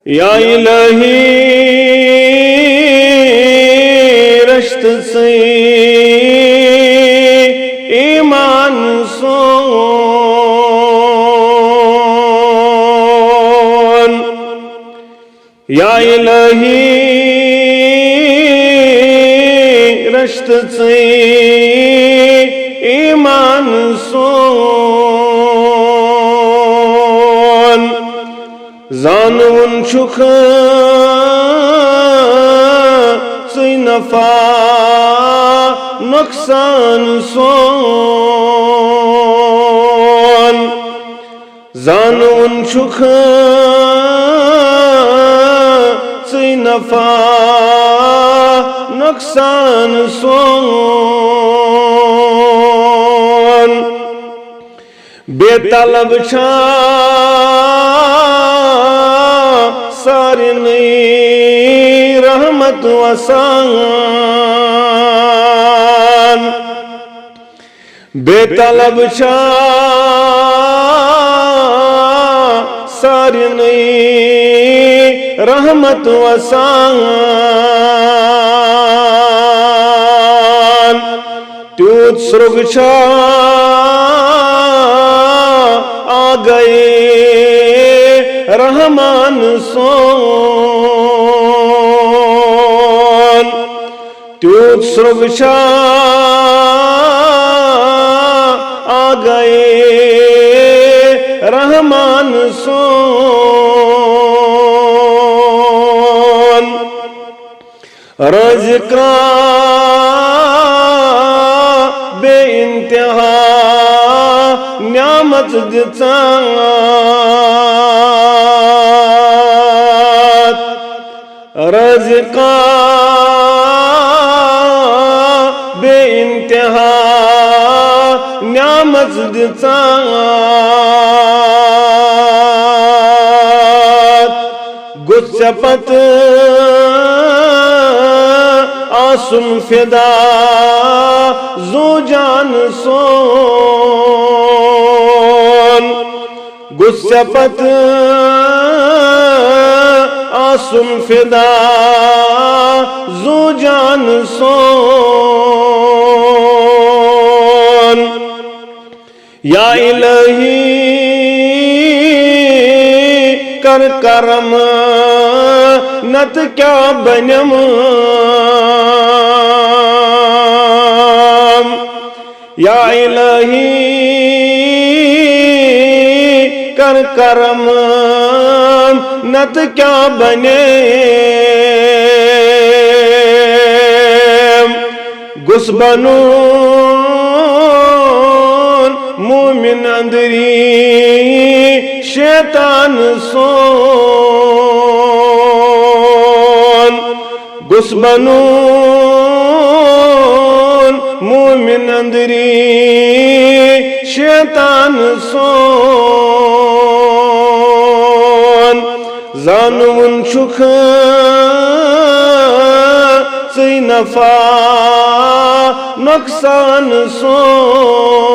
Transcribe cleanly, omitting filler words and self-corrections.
या इलाही रश्त से ईमान सोन, या इलाही रश्त से ईमान सोन, जानून शुख से नफा नुकसान सोन, जानून शुख से नफा नुकसान सोन, बेतलब छा सारी नई रहमत वसान, बेतलब छा सारी नई रहमत वसान, त्यूत सुर्ग छा आ गए रहमान सोन, त्यूत सुर्ग छा आ गए रहमान सोन, रज़्क़ा बे इंतहा न्यामत दितात, रज़्क़ा बे इंतहा न्यामत दितात, गुस्सपत आसुम फिदा जो जान सोन, गुस्सपत आसुम फिदा जो जान सोन, या इलाही कर करम नत क्या बनम, या इलाही कर करम नत क्या बने, गुस बनून मोमिन अंदरी शैतान सोन, गुस बनून मोमिन अंदरी शैतान सोन, जानून शुख से नफा नुकसान सोन।